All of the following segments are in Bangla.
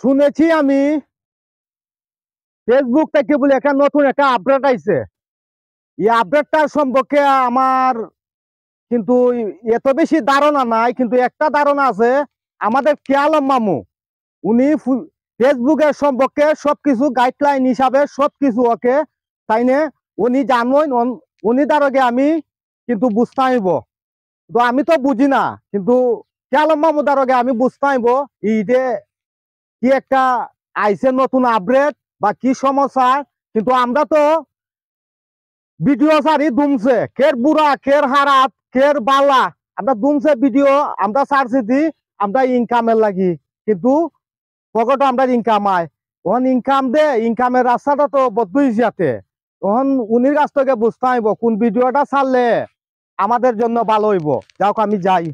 শুনেছি আমি ফেসবুক থেকে বলে একটা নতুন একটা আপডেট আইছে। এই আপডেটটার সম্পর্কে আমার কিন্তু এত বেশি ধারণা নাই, কিন্তু একটা ধারণা আছে। আমাদের খেয়ালম মামু উনি ফেসবুকের সম্পর্কে সবকিছু গাইডলাইন হিসাবে সবকিছু ওকে তাইনে উনি জানবেন। উনি তার আগে আমি কিন্তু বুঝতে হইব, তো আমি তো বুঝি না, কিন্তু খেয়ালম মামু তার আগে আমি বুঝতে হইব এই যে কি একটা আইসে নতুন আপডেট বা কি সমস্যা। কিন্তু আমরা তো ভিডিও সারি দুমছে খের বুড়া খের হারাত খের বালা আমরা দুমছে ভিডিও আমরা সারছি দি আমরা ইনকামের লাগি, কিন্তু পকেটে আমরা ইনকাম আয় তখন ইনকাম দে ইনকামের রাস্তাটা তো বদলুই যাতে তখন উনির কাছ থেকে বুঝতে হইব কোন ভিডিওটা ছাড়লে আমাদের জন্য ভালো হইব। যাও আমি যাই।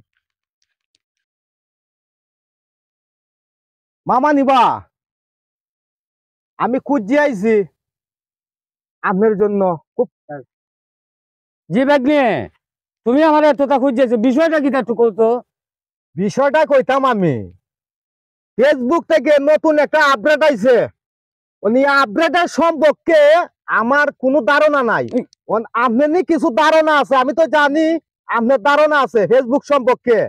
মামা নিবা আমি খুঁজি আইছি আপনার জন্য খুব। জি ভাগ্নে, তুমি আমার এতটা খুঁজেছো, বিষয়টা কি একটু কইতো? বিষয়টা কইতাম আমি ফেসবুক থেকে নতুন একটা আপডেট আইছে। উনি আপডেটের সম্পর্কে আমার কোনো ধারণা নাই। আপনার কিছু ধারণা আছে, আমি তো জানি আপনার ধারণা আছে ফেসবুক সম্পর্কে।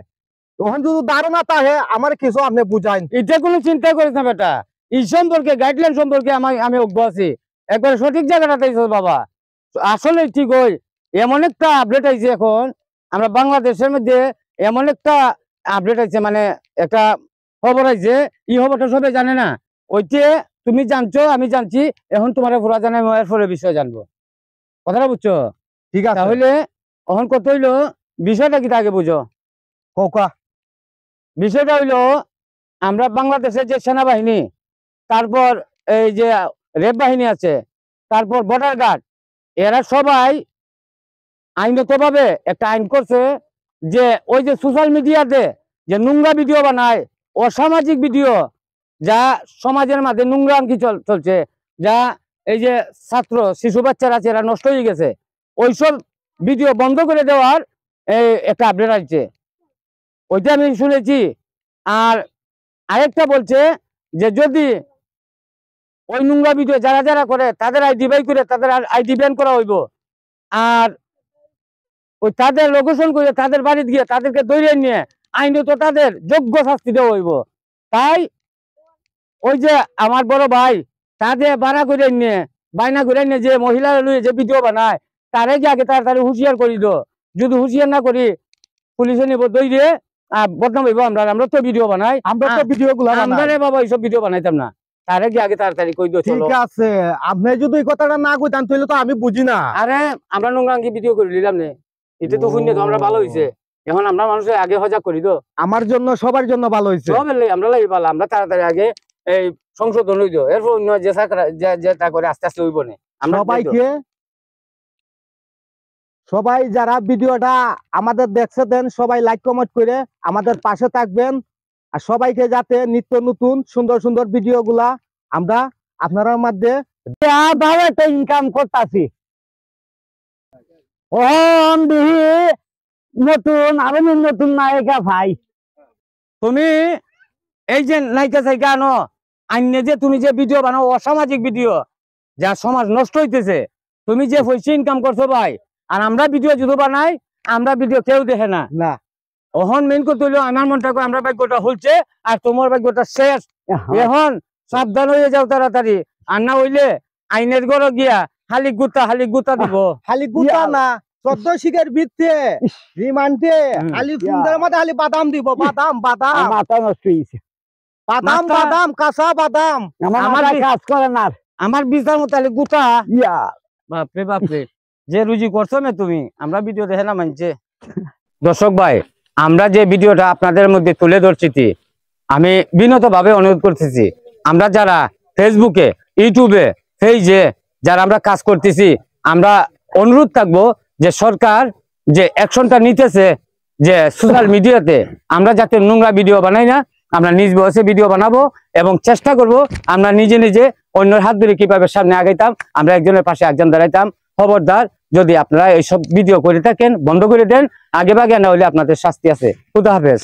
তখন যদি ধারণা থাকে আমার কিছু আপনি বুঝাইন। এটা কোনো চিন্তা করিস না বেটা, এই সম্পর্কে গাইডলাইন সম্পর্কে আমি অজ্ঞ আছি। একবার সঠিক জায়গাটাতে বাবা আসলে ঠিক হয়। এমন একটা আপডেট আইছে এখন আমরা বাংলাদেশের মধ্যে, এমন একটা আপডেট আইছে, মানে একটা খবর আইছে। এই খবরটা সবাই জানে না। ওইতে তুমি জানছো, আমি জানছি, এখন তোমার পুরা জানা এর ফলে বিষয় জানবো। কথাটা বুঝছো? ঠিক আছে, তাহলে এখন কত হইলো বিষয়টা কি আগে বুঝো। কৌকা বিষয়টা হইলো আমরা বাংলাদেশের যে সেনাবাহিনী, তারপর এই যে রেব বাহিনী আছে, তারপর বর্ডার গার্ড, এরা সবাই আইনগতভাবে একটা আইন করছে যে ওই যে সোশ্যাল মিডিয়াতে যে নোংরা ভিডিও বানায়, অসামাজিক ভিডিও, যা সমাজের মাঝে নোংরামকি চলছে, যা এই যে ছাত্র শিশু বাচ্চারা আছে এরা নষ্ট হয়ে গেছে, ওইসব ভিডিও বন্ধ করে দেওয়ার একটা আপডেট আসছে। ওইটা আমি শুনেছি। আর আরেকটা বলছে যে যদি ওই নোংরা ভিডিও যারা যারা করে তাদের আইডি বাই করে তাদের আইডি ব্যান করা হইব। আর ওই তাদের লোকেশন করে তাদের বাড়ি গিয়ে তাদেরকে ধরে নিয়ে আইনত তাদের যোগ্য শাস্তি দেওয়া হইব। তাই ওই যে আমার বড় ভাই তাদের ভাড়া করে নিয়ে বাইনা করে নিয়ে যে মহিলারা লুয়ে যে ভিডিও বানায় তারে যে আগে তাড়াতাড়ি হুঁশিয়ার করি দো। যদি হুঁশিয়ার না করি পুলিশে নিব দইরে বদনাম হইব। আমরা তো ভিডিও বানাই, আমরা তো ভিডিও গুলা আমরা বাবা এইসব ভিডিও বানাইতাম না। তারে কি আগে তাড়াতাড়ি কই দিও। ঠিক আছে, আপনি যদি এই কথাটা না কইতাম তাহলে তো আমি বুঝি না। আরে আমরা নোংরাঙ্গি ভিডিও করে নিলাম নে, এটা তো শুনে তো আমরা ভালো হইছে। এখন আমরা মানুষের আগে সজাগ করি তো আমার জন্য সবার জন্য ভালো হইছে। আমরা লাগি ভালো, আমরা তাড়াতাড়ি আগে এই সংশোধন হইব। এরপর অন্য যে তা করে আস্তে আস্তে হইব না। সবাইকে সবাই যারা ভিডিওটা আমাদের দেখছে দেন সবাই লাইক কমেন্ট করে আমাদের পাশে থাকবেন। আর সবাইকে যাতে নিত্য নতুন সুন্দর সুন্দর ভিডিও গুলা আমরা আপনার মধ্যে ইনকাম করতেছি। নতুন আরো নতুন নায়িকা ভাই, তুমি এই যে নায়িকা সাইকা আনো আইনে যে তুমি যে ভিডিও বানাও অসামাজিক ভিডিও যা সমাজ নষ্ট হইতেছে, তুমি যে পয়সা ইনকাম করছো ভাই। আর আমরা ভিডিও যদি বানাই আমরা ভিডিও কেউ দেখে না। না এখন মেইন কথা হইলো আমার মনটা আমরা ভাগ্যটা হলছে আর তোমার ভাগ্যটা শেষ। এখন সাবধান হয়ে যাও তাড়াতাড়ি, আর না হইলে আইনের ঘরে গিয়া হালি গুতা দিব। খালি গুতা না 14 শিখের ভিত্তে রিমান্ডে খালি সুন্দর মধ্যে খালি বাদাম দিব। বাদাম বাদাম মাথা নষ্ট হইছে, বাদাম বাদাম কাঁচা বাদাম আমার কাজ করে না। আমার বিচার মতো খালি গুতা। বাপরে বাপরে যে রুজি করছো না তুমি, আমরা ভিডিও দেখে না মানছে। দর্শক ভাই, আমরা যে ভিডিওটা আপনাদের মধ্যে তুলে ধরছি আমি বিনত ভাবে অনুরোধ করতেছি, আমরা যারা ফেসবুকে ইউটিউবে পেজে যারা আমরা কাজ করতেছি, আমরা অনুরোধ থাকবো যে সরকার যে অ্যাকশনটা নিতেছে যে সোশ্যাল মিডিয়াতে আমরা যাতে নোংরা ভিডিও বানাই না, আমরা নিজ বয়সে ভিডিও বানাবো এবং চেষ্টা করব আমরা নিজে নিজে অন্যের হাত ধরে কিভাবে সামনে আগাইতাম, আমরা একজনের পাশে একজন দাঁড়াইতাম। খবরদার যদি আপনারা এইসব ভিডিও করে থাকেন বন্ধ করে দেন, আগে ভাগে না হলে আপনাদের শাস্তি আছে। খুদা হাফেজ।